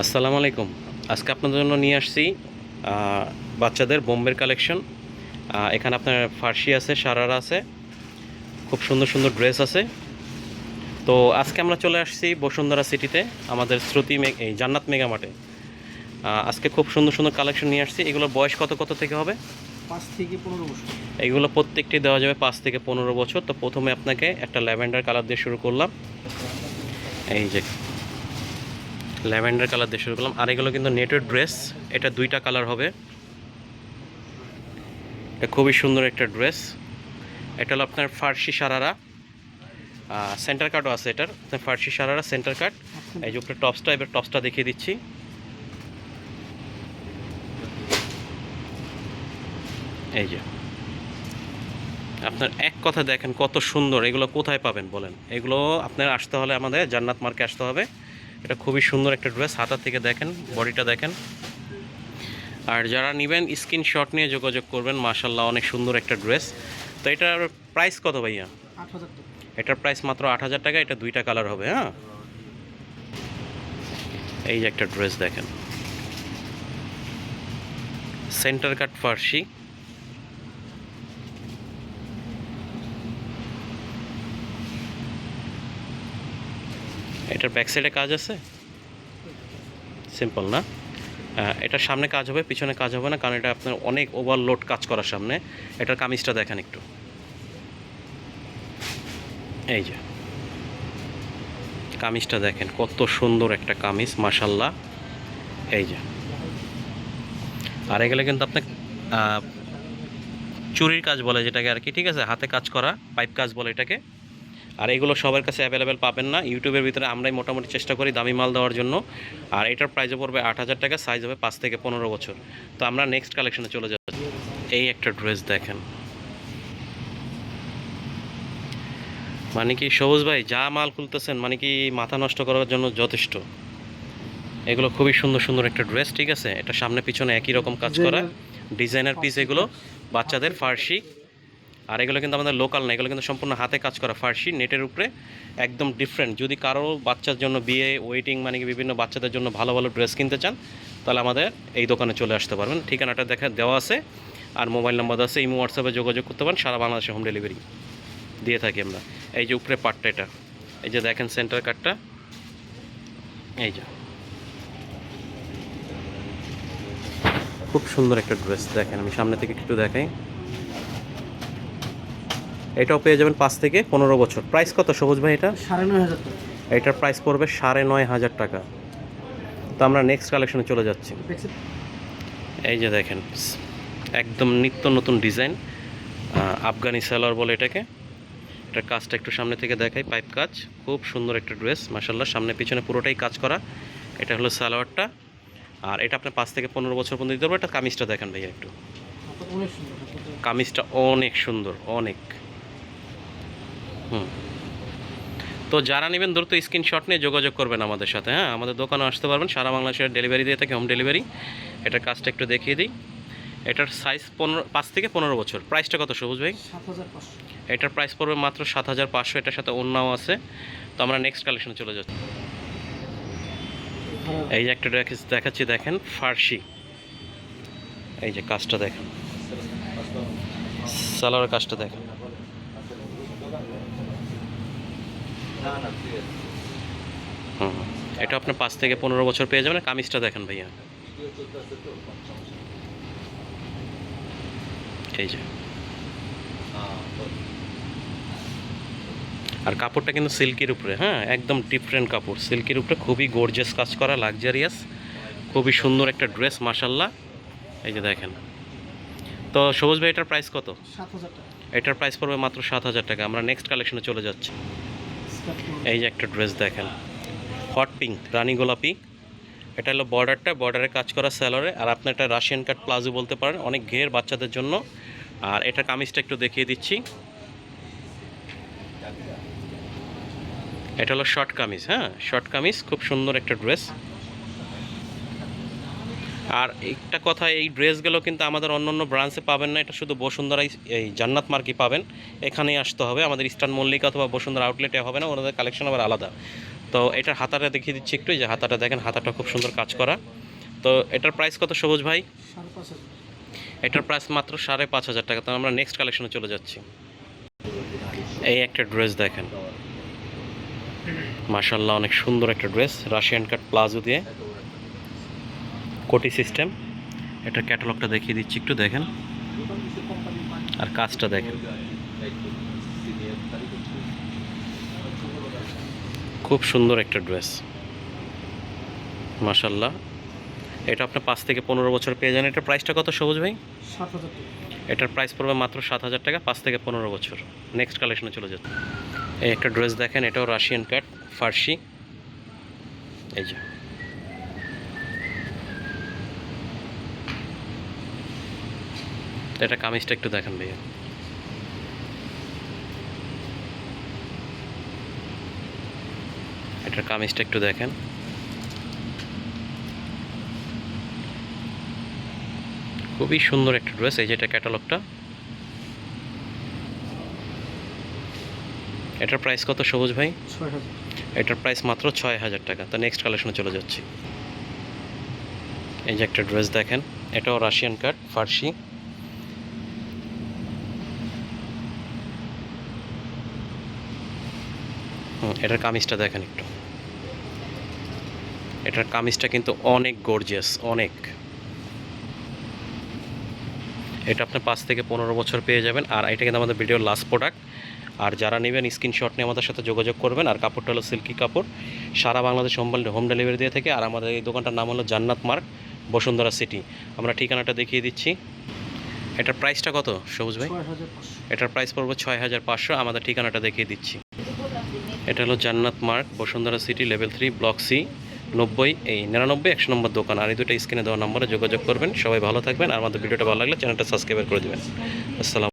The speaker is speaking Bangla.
আসসালামু আলাইকুম। আজকে আপনাদের জন্য নিয়ে আসছি বাচ্চাদের বোম্বের কালেকশন। এখানে আপনার ফার্সি আছে, সারারা আছে, খুব সুন্দর সুন্দর ড্রেস আছে। তো আজকে আমরা চলে আসছি বসুন্ধরা সিটিতে, আমাদের এই জান্নাত মেগা মার্টে। আজকে খুব সুন্দর সুন্দর কালেকশন নিয়ে আসছি। এগুলোর বয়স কত কত থেকে হবে? 5 থেকে 15 বছর। এগুলো প্রত্যেকটি দেওয়া যাবে 5 থেকে 15 বছর। তো প্রথমে আপনাকে একটা ল্যাভেন্ডার কালার দিয়ে শুরু করলাম। এই যে ল্যাভেন্ডার কালার দিয়ে শুরু করলাম। আর এগুলো কিন্তু নেটের ড্রেস, এটা দুইটা কালার হবে। এটা খুবই সুন্দর একটা ড্রেস। এটা হলো আপনার ফার্সি সারারা, সেন্টার কাটও আছে এটার। আপনার ফার্সি সারারা সেন্টার কাট। এই যে উপরে টপসটা, এবার টপসটা দেখিয়ে দিচ্ছি। এই যে আপনার এক কথা দেখেন কত সুন্দর। এগুলো কোথায় পাবেন বলেন? এগুলো আপনার আসতে হলে আমাদের জান্নাত মার্কে আসতে হবে। এটা খুবই সুন্দর একটা ড্রেস। হাতা থেকে দেখেন, বডিটা দেখেন। আর যারা নেবেন স্ক্রিনশট নিয়ে যোগাযোগ করবেন। মাশাল্লাহ, অনেক সুন্দর একটা ড্রেস। তো এটার প্রাইস কত ভাইয়া? 8,000 টাকা। এটার প্রাইস মাত্র 8,000 টাকা। এটা দুইটা কালার হবে। হ্যাঁ, এই যে একটা ড্রেস দেখেন, সেন্টার কাট ফার্সি। এটার ব্যাক সাইডে কাজ আছে, সিম্পল না? এটার সামনে কাজ হবে, পিছনে কাজ হবে না, কারণ এটা আপনার অনেক ওভারলোড কাজ করার সামনে। এটার কামিজটা দেখেন একটু। এই যে কামিজটা দেখেন, কত সুন্দর একটা কামিজ, মাশাল্লাহ। এই যে, আর এগুলো কিন্তু আপনার চুরির কাজ বলে যেটাকে আর কি, ঠিক আছে, হাতে কাজ করা পাইপ কাজ বলে এটাকে। আর এগুলো সবার কাছে অ্যাভেলেবেল পাবেন না। ইউটিউবের ভিতরে আমরাই মোটামুটি চেষ্টা করি দামি মাল দেওয়ার জন্য। আর এটার প্রাইসও পড়বে 8,000 টাকা, সাইজ হবে 5 থেকে 15 বছর। তো আমরা নেক্সট কালেকশনে চলে যাচ্ছি। এই একটা ড্রেস দেখেন, মানে কি সবুজ ভাই যা মাল খুলতেছেন, মানে কি মাথা নষ্ট করার জন্য যথেষ্ট। এগুলো খুবই সুন্দর সুন্দর একটা ড্রেস, ঠিক আছে। এটা সামনে পিছনে একই রকম কাজ করা, ডিজাইনার পিস এগুলো, বাচ্চাদের ফার্সি। আর এগুলো কিন্তু আমাদের লোকাল না, এগুলো কিন্তু সম্পূর্ণ হাতে কাজ করা ফার্সি, নেটের উপরে, একদম ডিফারেন্ট। যদি কারো বাচ্চার জন্য বিয়ে ওয়েটিং, মানে কি বিভিন্ন বাচ্চাদের জন্য ভালো ভালো ড্রেস কিনতে চান, তাহলে আমাদের এই দোকানে চলে আসতে পারবেন। ঠিকানাটা দেওয়া আছে, আর মোবাইল নাম্বার আছে। ইমো হোয়াটসঅ্যাপে যোগাযোগ করতে পারেন। সারা বাংলাদেশে হোম ডেলিভারি দিয়ে থাকি আমরা। এই যে উপরে পার্টটা, এটা এই যে দেখেন সেন্টার কাটটা। এই যে খুব সুন্দর একটা ড্রেস দেখেন, আমি সামনে থেকে একটু দেখাই। এটাও পেয়ে যাবেন 5 থেকে 15 বছর। প্রাইস কত সবুজ ভাই এটা? 9,500 টাকা। এটার প্রাইস পড়বে 9,500 টাকা। তো আমরা নেক্সট কালেকশনে চলে যাচ্ছি। এই যে দেখেন, একদম নিত্য নতুন ডিজাইন, আফগানি সালোয়ার বলে এটাকে। এটার কাজটা একটু সামনে থেকে দেখাই, পাইপ কাজ, খুব সুন্দর একটা ড্রেস মাশাল্লাহ। সামনে পিছনে পুরোটাই কাজ করা। এটা হলো সালোয়ারটা। আর এটা আপনার 5 থেকে 15 বছর পর্যন্ত দিতে পারবো। এটা কামিজটা দেখেন ভাইয়া একটু। অনেক সুন্দর। কামিজটা অনেক সুন্দর, অনেক। হুম। তো যারা নেবেন দ্রুত স্ক্রিনশট নিয়ে যোগাযোগ করবেন আমাদের সাথে। হ্যাঁ, আমাদের দোকানে আসতে পারবেন। সারা বাংলাদেশের ডেলিভারি দিয়ে থাকে, হোম ডেলিভারি। এটার কাজটা একটু দেখিয়ে দিই। এটার সাইজ 5 থেকে 15 বছর। প্রাইসটা কত সবুজ ভাই? 7,500। এটার প্রাইস পড়বে মাত্র 7,500। এটার সাথে ওড়নাও আছে। তো আমরা নেক্সট কালেকশনে চলে যাচ্ছি। এই যে একটা দেখাচ্ছি, দেখেন ফার্সি। এই যে কাজটা দেখেন, সালোয়ারের কাজটা দেখেন। হুম, এটা আপনার 5 থেকে 15 বছর পেয়ে যাবেন। কামিজটা দেখেন ভাইয়া। এই যে, আর কাপড়টা কিন্তু সিল্কের উপরে। হ্যাঁ, একদম ডিফারেন্ট কাপড়, সিল্কের উপরে, খুবই গর্জিয়াস কাজ করা, লাক্সারিয়াস, খুবই সুন্দর একটা ড্রেস মাশাল্লাহ। এই যে দেখেন। তো সবুজ ভাই এটার প্রাইস কত? 7,000 টাকা। এটার প্রাইস পড়বে মাত্র 7,000 টাকা। আমরা নেক্সট কালেকশনে চলে যাচ্ছি। এই যে একটা ড্রেস দেখেন, হট পিঙ্ক, রানী গোলাপি। এটা হলো বর্ডারটা, বর্ডারে কাজ করা স্যালোরে। আর আপনি এটা রাশিয়ান কাট প্লাজো বলতে পারেন, অনেক ঘের বাচ্চাদের জন্য। আর এটা কামিজটা একটু দেখিয়ে দিচ্ছি। এটা হলো শর্ট কামিজ। হ্যাঁ, শর্ট কামিজ, খুব সুন্দর একটা ড্রেস। আর একটা কথা, এই ড্রেসগুলো কিন্তু আমাদের অন্য অন্য ব্রাঞ্চে পাবেন না। এটা শুধু বসুন্ধরাই, এই জান্নাত মার্কেটে পাবেন। এখানেই আসতে হবে। আমাদের ইস্টার্ন মল্লিকা অথবা বসুন্ধরা আউটলেটে হবে না, ওনাদের কালেকশন আবার আলাদা। তো এটার হাতাটা দেখিয়ে দিচ্ছি একটু, এই যে হাতাটা দেখেন, হাতাটা খুব সুন্দর কাজ করা। তো এটার প্রাইস কত সবুজ ভাই? 5,500। এটার প্রাইস মাত্র 5,500 টাকা। তো আমরা নেক্সট কালেকশনে চলে যাচ্ছি। এই একটা ড্রেস দেখেন, মাশাআল্লাহ অনেক সুন্দর একটা ড্রেস, রাশিয়ান কাট প্লাজো দিয়ে কোটি সিস্টেম। এটার ক্যাটালগটা দেখিয়ে দিচ্ছি একটু দেখেন, আর কাজটা দেখেন, খুব সুন্দর একটা ড্রেস মাশাআল্লাহ। এটা আপনি 5 থেকে 15 বছর পেয়ে যান। এটার প্রাইসটা কত সবুজ ভাই? 7,000 টাকা। এটার প্রাইস পড়বে মাত্র 7,000 টাকা, 5 থেকে 15 বছর। নেক্সট কালেকশনে চলে যাচ্ছে। এই একটা ড্রেস দেখেন, এটাও রাশিয়ান কাট ফার্সি, এই যে এটা কামিজটা একটু দেখেন ভাইয়া, এটার কামিজটা একটু দেখেন, খুবই সুন্দর একটা ড্রেস। এই যে এটা ক্যাটালগটা। এটার প্রাইস কত সবুজ ভাই? 6,000। এটার প্রাইস মাত্র 6,000 টাকা। তো নেক্সট কালেকশনে চলে যাচ্ছি। এই যে একটা ড্রেস দেখেন, এটাও রাশিয়ান কাট ফার্সি, এটার কামিজটা দেখেন একটু, এটার কামিজটা কিন্তু অনেক গর্জিয়াস, অনেক। এটা আপনি 5 থেকে 15 বছর পেয়ে যাবেন। আর এটা কিন্তু আমাদের ভিডিওর লাস্ট প্রোডাক্ট। আর যারা নেবেন স্ক্রিনশট নিয়ে আমাদের সাথে যোগাযোগ করবেন। আর কাপড়টা হলো সিল্কি কাপড়, সারা বাংলাদেশ হোম ডেলিভারি দিয়ে থাকে। আর আমাদের এই দোকানটার নাম হলো জান্নাত মার্ক, বসুন্ধরা সিটি। আমরা ঠিকানাটা দেখিয়ে দিচ্ছি। এটার প্রাইসটা কত সবুজ ভাই? 6,500। এটার প্রাইস পড়বে 6,500। আমাদের ঠিকানাটা দেখিয়ে দিচ্ছি। এটা হলো Jannat mark, Bashundhara city, level 3, block C, 90 এই 99 100 নম্বর দোকান। আর এই দুটো স্ক্রিনে দেওয়া নম্বরে যোগাযোগ করবেন। সবাই ভালো থাকবেন। আর আমাদের ভিডিওটা ভালো লাগলে চ্যানেলটা সাবস্ক্রাইব করে দেবেন। আসসালাম।